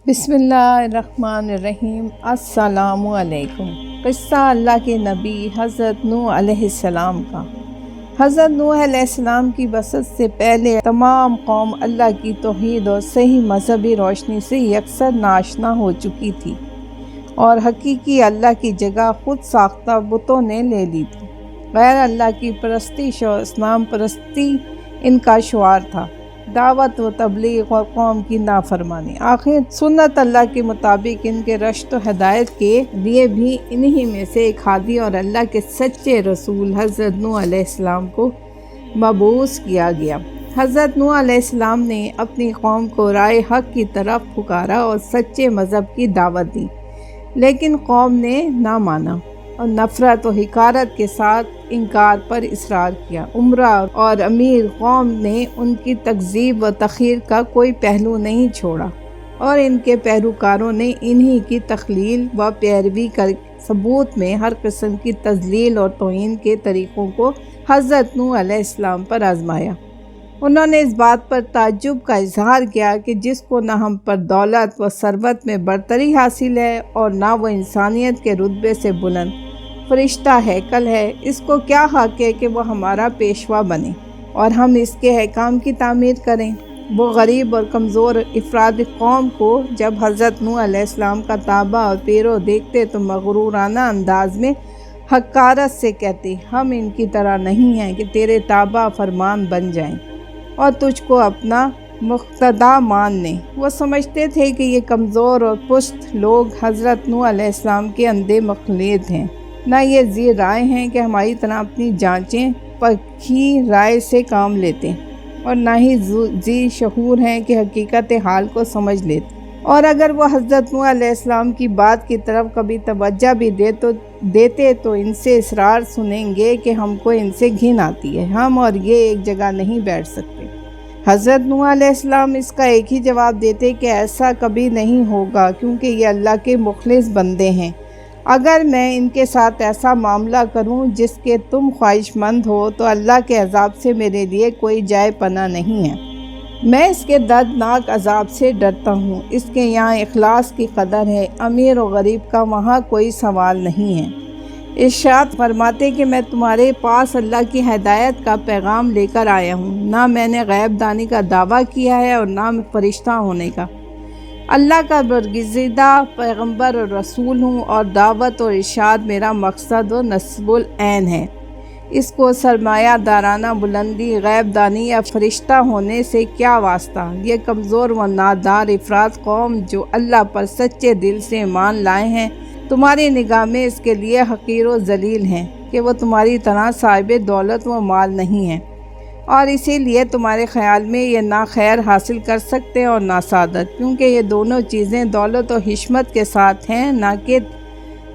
بسم اللہ الرحمن الرحیم۔ السلام علیکم۔ قصہ اللہ کے نبی حضرت نوح علیہ السلام کا۔ حضرت نوح علیہ السلام کی بعثت سے پہلے تمام قوم اللہ کی توحید اور صحیح مذہبی روشنی سے یکسر ناشنا ہو چکی تھی، اور حقیقی اللہ کی جگہ خود ساختہ بتوں نے لے لی تھی۔ غیر اللہ کی پرستش اور اصنام پرستی ان کا شعار تھا، دعوت و تبلیغ اور قوم کی نافرمانی۔ آخر سنت اللہ کے مطابق ان کے رشد و ہدایت کے لیے بھی انہی میں سے ایک ہادی اور اللہ کے سچے رسول حضرت نوح علیہ السلام کو مبعوث کیا گیا۔ حضرت نوح علیہ السلام نے اپنی قوم کو رائے حق کی طرف پکارا اور سچے مذہب کی دعوت دی، لیکن قوم نے نہ مانا اور نفرت و حقارت کے ساتھ انکار پر اصرار کیا۔ امرا اور امیر قوم نے ان کی تکذیب و تخیر کا کوئی پہلو نہیں چھوڑا، اور ان کے پیروکاروں نے انہی کی تخلیل و پیروی کر ثبوت میں ہر قسم کی تذلیل اور توہین کے طریقوں کو حضرت نوح علیہ السلام پر آزمایا۔ انہوں نے اس بات پر تعجب کا اظہار کیا کہ جس کو نہ ہم پر دولت و ثروت میں برتری حاصل ہے اور نہ وہ انسانیت کے رتبے سے بلند فرشتہ ہیکل ہے، اس کو کیا حق ہے کہ وہ ہمارا پیشوا بنے اور ہم اس کے احکام کی تعمیر کریں۔ وہ غریب اور کمزور افراد قوم کو جب حضرت نوح علیہ السلام کا تابع اور پیرو دیکھتے تو مغرورانہ انداز میں حقارت سے کہتے، ہم ان کی طرح نہیں ہیں کہ تیرے تابع فرمان بن جائیں اور تجھ کو اپنا مقتدا مان لیں۔ وہ سمجھتے تھے کہ یہ کمزور اور پست لوگ حضرت نوح علیہ السلام کے اندھے مقلد ہیں، نہ یہ ذی رائے ہیں کہ ہماری طرح اپنی جانچیں پرکھی رائے سے کام لیتے، اور نہ ہی ذی شعور ہیں کہ حقیقت حال کو سمجھ لیتے، اور اگر وہ حضرت نوح علیہ السلام کی بات کی طرف کبھی توجہ بھی دیتے تو ان سے اصرار سنیں گے کہ ہم کو ان سے گھن آتی ہے، ہم اور یہ ایک جگہ نہیں بیٹھ سکتے۔ حضرت نوح علیہ السلام اس کا ایک ہی جواب دیتے کہ ایسا کبھی نہیں ہوگا، کیونکہ یہ اللہ کے مخلص بندے ہیں۔ اگر میں ان کے ساتھ ایسا معاملہ کروں جس کے تم خواہش مند ہو تو اللہ کے عذاب سے میرے لیے کوئی جائے پناہ نہیں ہے۔ میں اس کے دردناک عذاب سے ڈرتا ہوں۔ اس کے یہاں اخلاص کی قدر ہے، امیر و غریب کا وہاں کوئی سوال نہیں ہے۔ ارشاد فرماتے کہ میں تمہارے پاس اللہ کی ہدایت کا پیغام لے کر آیا ہوں، نہ میں نے غیب دانی کا دعویٰ کیا ہے اور نہ فرشتہ ہونے کا۔ اللہ کا برگزیدہ پیغمبر اور رسول ہوں، اور دعوت اور ارشاد میرا مقصد و نصب العین ہے۔ اس کو سرمایہ دارانہ بلندی، غیب دانی یا فرشتہ ہونے سے کیا واسطہ؟ یہ کمزور و نادار افراد قوم جو اللہ پر سچے دل سے ایمان لائے ہیں، تمہاری نگاہ میں اس کے لیے حقیر و ذلیل ہیں کہ وہ تمہاری طرح صاحب دولت و مال نہیں ہیں، اور اسی لیے تمہارے خیال میں یہ نہ خیر حاصل کر سکتے اور نہ سعادت، کیونکہ یہ دونوں چیزیں دولت و حشمت کے ساتھ ہیں، نہ کہ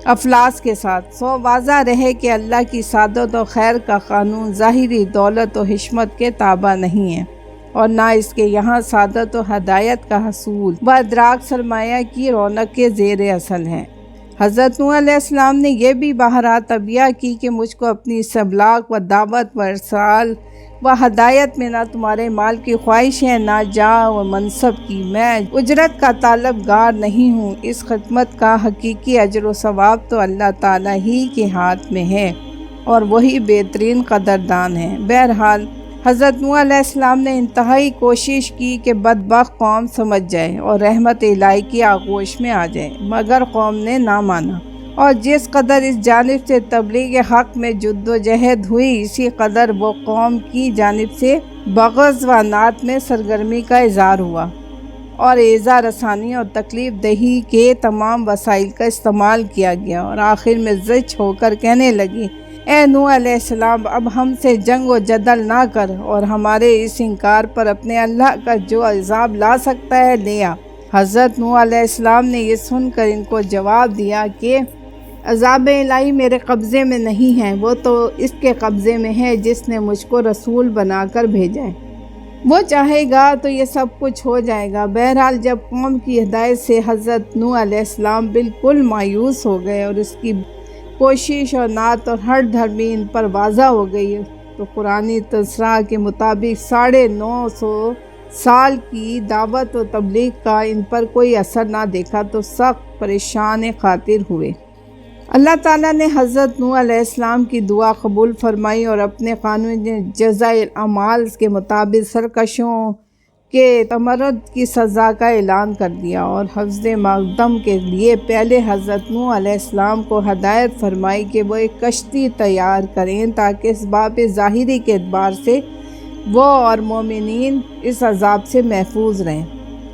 افلاس کے ساتھ۔ سو واضح رہے کہ اللہ کی سعادت و خیر کا قانون ظاہری دولت و حشمت کے تابع نہیں ہے، اور نہ اس کے یہاں سعادت و ہدایت کا حصول و ادراک سرمایہ کی رونق کے زیر اصل ہے۔ حضرت نوح علیہ السلام نے یہ بھی بہرحال تبیہ کی کہ مجھ کو اپنی ابلاغ و دعوت و ارسال و ہدایت میں نہ تمہارے مال کی خواہش ہے، نہ جاہ و منصب کی۔ میں اجرت کا طالب گار نہیں ہوں۔ اس خدمت کا حقیقی اجر و ثواب تو اللہ تعالیٰ ہی کے ہاتھ میں ہے، اور وہی بہترین قدردان ہے۔ بہرحال حضرت نوح علیہ السلام نے انتہائی کوشش کی کہ بدبخت قوم سمجھ جائے اور رحمت الہی کی آغوش میں آ جائے، مگر قوم نے نہ مانا، اور جس قدر اس جانب سے تبلیغ حق میں جد و جہد ہوئی، اسی قدر وہ قوم کی جانب سے بغض و عناد میں سرگرمی کا اظہار ہوا، اور ایذا رسانی اور تکلیف دہی کے تمام وسائل کا استعمال کیا گیا، اور آخر میں زج ہو کر کہنے لگی، اے نوح علیہ السلام، اب ہم سے جنگ و جدل نہ کر، اور ہمارے اس انکار پر اپنے اللہ کا جو عذاب لا سکتا ہے لے آ۔ حضرت نوح علیہ السلام نے یہ سن کر ان کو جواب دیا کہ عذاب الہی میرے قبضے میں نہیں ہے، وہ تو اس کے قبضے میں ہے جس نے مجھ کو رسول بنا کر بھیجا ہے، وہ چاہے گا تو یہ سب کچھ ہو جائے گا۔ بہرحال جب قوم کی ہدایت سے حضرت نوح علیہ السلام بالکل مایوس ہو گئے اور اس کی کوشش اور نعت اور ہر دھرمی ان پر واضح ہو گئی، تو قرآنی تذکرہ کے مطابق 950 سال کی دعوت و تبلیغ کا ان پر کوئی اثر نہ دیکھا تو سخت پریشان خاطر ہوئے۔ اللہ تعالیٰ نے حضرت نوح علیہ السلام کی دعا قبول فرمائی اور اپنے قانون جزائے اعمال کے مطابق سرکشوں کے تمرد کی سزا کا اعلان کر دیا، اور حفظ مقدم کے لیے پہلے حضرت نوح علیہ السلام کو ہدایت فرمائی کہ وہ ایک کشتی تیار کریں تاکہ اسباب ظاہری کے اعتبار سے وہ اور مومنین اس عذاب سے محفوظ رہیں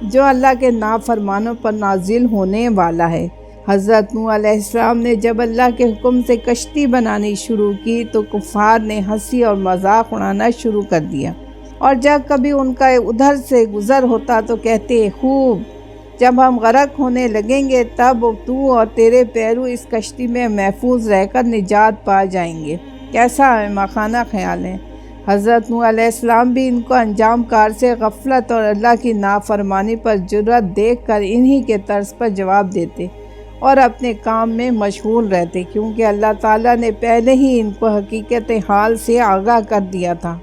جو اللہ کے نافرمانوں پر نازل ہونے والا ہے۔ حضرت نوح علیہ السلام نے جب اللہ کے حکم سے کشتی بنانی شروع کی تو کفار نے ہنسی اور مذاق اڑانا شروع کر دیا، اور جب کبھی ان کا ادھر سے گزر ہوتا تو کہتے، خوب، جب ہم غرق ہونے لگیں گے تب تو اور تیرے پیرو اس کشتی میں محفوظ رہ کر نجات پا جائیں گے۔ کیسا احمقانہ خیال ہے۔ حضرت نوح علیہ السلام بھی ان کو انجام کار سے غفلت اور اللہ کی نافرمانی پر جرأت دیکھ کر انہی کے طرز پر جواب دیتے اور اپنے کام میں مشغول رہتے، کیونکہ اللہ تعالیٰ نے پہلے ہی ان کو حقیقت حال سے آگاہ کر دیا تھا۔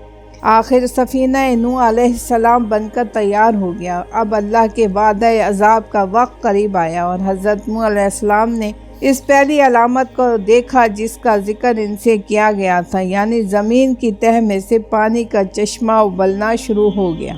آخر سفینہ نوح علیہ السلام بن کر تیار ہو گیا۔ اب اللہ کے وعدہ عذاب کا وقت قریب آیا اور حضرت نوح علیہ السلام نے اس پہلی علامت کو دیکھا جس کا ذکر ان سے کیا گیا تھا، یعنی زمین کی تہہ میں سے پانی کا چشمہ ابلنا شروع ہو گیا۔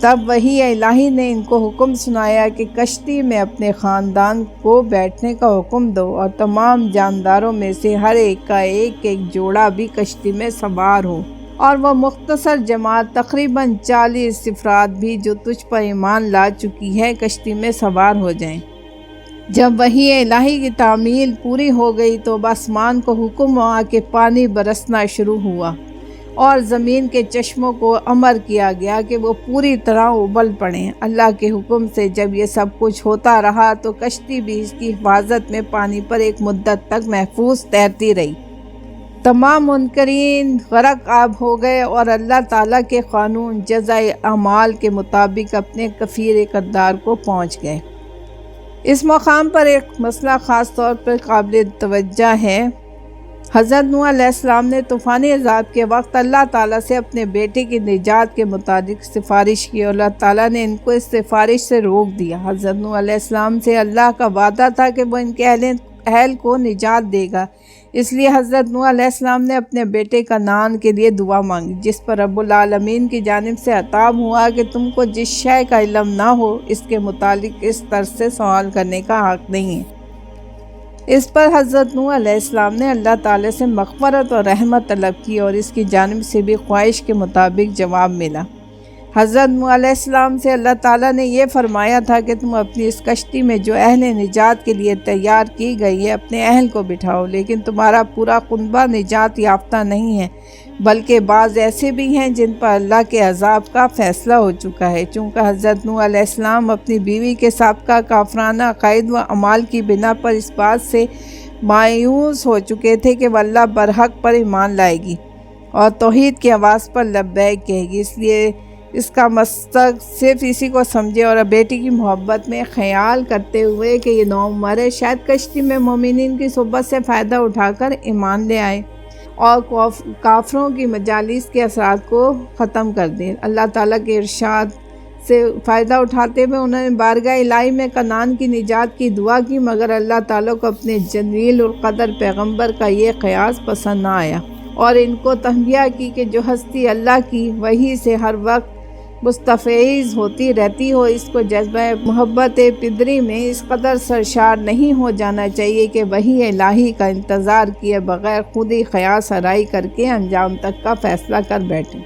تب وحی الہی نے ان کو حکم سنایا کہ کشتی میں اپنے خاندان کو بیٹھنے کا حکم دو اور تمام جانداروں میں سے ہر ایک کا ایک جوڑا بھی کشتی میں سوار ہو، اور وہ مختصر جماعت تقریباً 40 افراد بھی جو تجھ پر ایمان لا چکی ہے کشتی میں سوار ہو جائیں۔ جب وحی الہی کی تعمیل پوری ہو گئی تو آسمان کو حکم ہوا کہ پانی برسنا شروع ہوا، اور زمین کے چشموں کو امر کیا گیا کہ وہ پوری طرح ابل پڑیں۔ اللہ کے حکم سے جب یہ سب کچھ ہوتا رہا تو کشتی بھی اس کی حفاظت میں پانی پر ایک مدت تک محفوظ تیرتی رہی۔ تمام منکرین غرق آب ہو گئے اور اللہ تعالیٰ کے قانون جزائے اعمال کے مطابق اپنے کفیر اقتدار کو پہنچ گئے۔ اس مقام پر ایک مسئلہ خاص طور پر قابل توجہ ہے۔ حضرت نوح علیہ السلام نے طوفانی عذاب کے وقت اللہ تعالیٰ سے اپنے بیٹے کی نجات کے متعلق سفارش کی، اور اللہ تعالیٰ نے ان کو اس سفارش سے روک دیا۔ حضرت نوح علیہ السلام سے اللہ کا وعدہ تھا کہ وہ ان کے اہل کو نجات دے گا، اس لیے حضرت نوح علیہ السلام نے اپنے بیٹے کنعان کے لیے دعا مانگی، جس پر رب العالمین کی جانب سے عطاب ہوا کہ تم کو جس شے کا علم نہ ہو اس کے متعلق اس طرح سے سوال کرنے کا حق نہیں ہے۔ اس پر حضرت نوح علیہ السلام نے اللہ تعالیٰ سے مغفرت اور رحمت طلب کی، اور اس کی جانب سے بھی خواہش کے مطابق جواب ملا۔ حضرت نوح علیہ السلام سے اللہ تعالیٰ نے یہ فرمایا تھا کہ تم اپنی اس کشتی میں جو اہل نجات کے لیے تیار کی گئی ہے اپنے اہل کو بٹھاؤ، لیکن تمہارا پورا کنبہ نجات یافتہ نہیں ہے، بلکہ بعض ایسے بھی ہیں جن پر اللہ کے عذاب کا فیصلہ ہو چکا ہے۔ چونکہ حضرت نوح علیہ السلام اپنی بیوی کے سابقہ کافرانہ عقائد و اعمال کی بنا پر اس بات سے مایوس ہو چکے تھے کہ وہ اللہ برحق پر ایمان لائے گی اور توحید کی آواز پر لبیک کہے گی، اس لیے اس کا مقصد صرف اسی کو سمجھے اور بیٹی کی محبت میں خیال کرتے ہوئے کہ یہ نوعمر ہے، شاید کشتی میں مومنین کی صحبت سے فائدہ اٹھا کر ایمان لے آئے اور کافروں کی مجالس کے اثرات کو ختم کر دیں۔ اللہ تعالیٰ کے ارشاد سے فائدہ اٹھاتے ہوئے انہوں نے بارگاہ الہی میں کنعان کی نجات کی دعا کی، مگر اللہ تعالیٰ کو اپنے جلیل القدر پیغمبر کا یہ قیاس پسند نہ آیا، اور ان کو تنبیہ کی کہ جو ہستی اللہ کی وحی سے ہر وقت مستفیض ہوتی رہتی ہو، اس کو جذبہ محبت پدری میں اس قدر سرشار نہیں ہو جانا چاہیے کہ وحی الہی کا انتظار کیے بغیر خود ہی قیاس آرائی کر کے انجام تک کا فیصلہ کر بیٹھے۔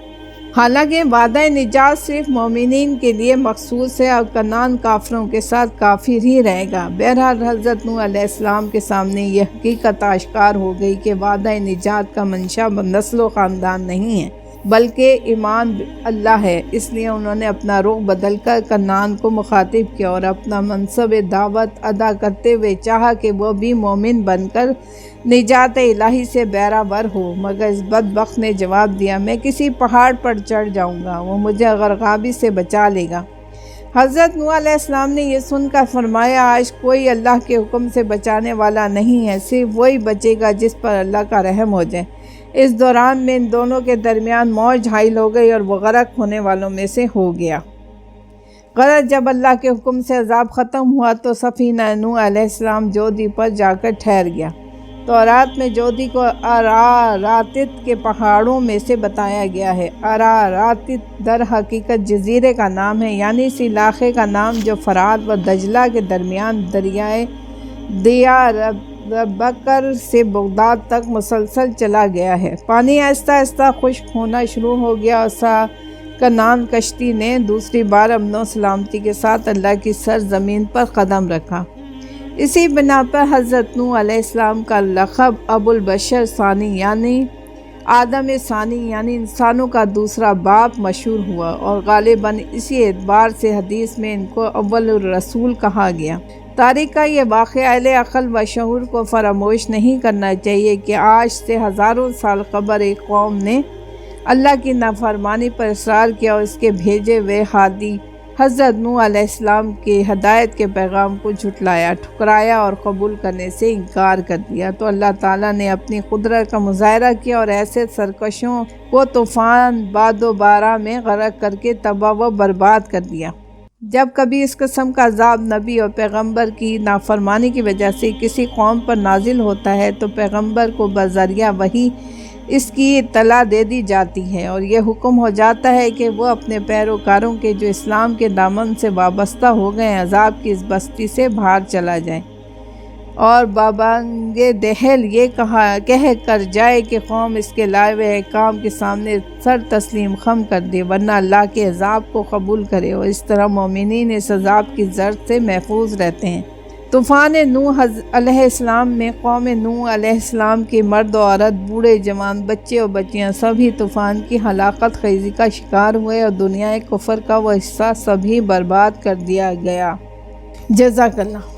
حالانکہ وعدہ نجات صرف مومنین کے لیے مخصوص ہے اور کنعان کافروں کے ساتھ کافر ہی رہے گا۔ بہرحال حضرت نوح علیہ السلام کے سامنے یہ حقیقت آشکار ہو گئی کہ وعدہ نجات کا منشا نسل و خاندان نہیں ہے بلکہ ایمان اللہ ہے، اس لیے انہوں نے اپنا رخ بدل کر کنعان کو مخاطب کیا اور اپنا منصب دعوت ادا کرتے ہوئے چاہا کہ وہ بھی مومن بن کر نجات الہی سے بہرہ ہو، مگر اس بدبخت نے جواب دیا، میں کسی پہاڑ پر چڑھ جاؤں گا، وہ مجھے غرقابی سے بچا لے گا۔ حضرت نوح علیہ السلام نے یہ سن کر فرمایا، آج کوئی اللہ کے حکم سے بچانے والا نہیں ہے، صرف وہی بچے گا جس پر اللہ کا رحم ہو جائے۔ اس دوران میں ان دونوں کے درمیان موج حائل ہو گئی اور وہ غرق ہونے والوں میں سے ہو گیا۔ غرض جب اللہ کے حکم سے عذاب ختم ہوا تو سفینہ نوح علیہ السلام جودی پر جا کر ٹھہر گیا۔ تورات میں جودی کو اراراتت کے پہاڑوں میں سے بتایا گیا ہے۔ اراراتت در حقیقت جزیرے کا نام ہے، یعنی اس علاقے کا نام جو فرات و دجلہ کے درمیان دریائے دیاربکر سے بغداد تک مسلسل چلا گیا ہے۔ پانی آہستہ آہستہ خشک ہونا شروع ہو گیا اور کنعان کشتی نے دوسری بار امن و سلامتی کے ساتھ اللہ کی سرزمین پر قدم رکھا۔ اسی بنا پر حضرت نوح علیہ السلام کا لقب ابو البشر ثانی یعنی آدم ثانی یعنی انسانوں کا دوسرا باپ مشہور ہوا، اور غالباً اسی اعتبار سے حدیث میں ان کو اول الرسول کہا گیا۔ تاریخ کا یہ واقعہ اہل عقل و شعور کو فراموش نہیں کرنا چاہیے کہ آج سے ہزاروں سال قبل ایک قوم نے اللہ کی نافرمانی پر اصرار کیا اور اس کے بھیجے ہوئے ہادی حضرت نوح علیہ السلام کے ہدایت کے پیغام کو جھٹلایا، ٹھکرایا اور قبول کرنے سے انکار کر دیا، تو اللہ تعالیٰ نے اپنی قدرت کا مظاہرہ کیا اور ایسے سرکشوں کو طوفان باد و بارہ میں غرق کر کے تباہ و برباد کر دیا۔ جب کبھی اس قسم کا عذاب نبی اور پیغمبر کی نافرمانی کی وجہ سے کسی قوم پر نازل ہوتا ہے تو پیغمبر کو بذریعہ وحی اس کی اطلاع دے دی جاتی ہے، اور یہ حکم ہو جاتا ہے کہ وہ اپنے پیروکاروں کے جو اسلام کے دامن سے وابستہ ہو گئے عذاب کی اس بستی سے باہر چلا جائے، اور بابانگ دہل یہ کہہ کر جائے کہ قوم اس کے لائے ہوئے احکام کے سامنے سر تسلیم خم کر دے، ورنہ اللہ کے عذاب کو قبول کرے، اور اس طرح مومنین اس عذاب کی زرد سے محفوظ رہتے ہیں۔ طوفان نوح علیہ السلام میں قوم نوح علیہ السلام کے مرد و عورت، بوڑھے جوان، بچے اور بچیاں سبھی طوفان کی ہلاکت خیزی کا شکار ہوئے، اور دنیا کفر کا وہ حصہ سبھی برباد کر دیا گیا۔ جزاک اللہ۔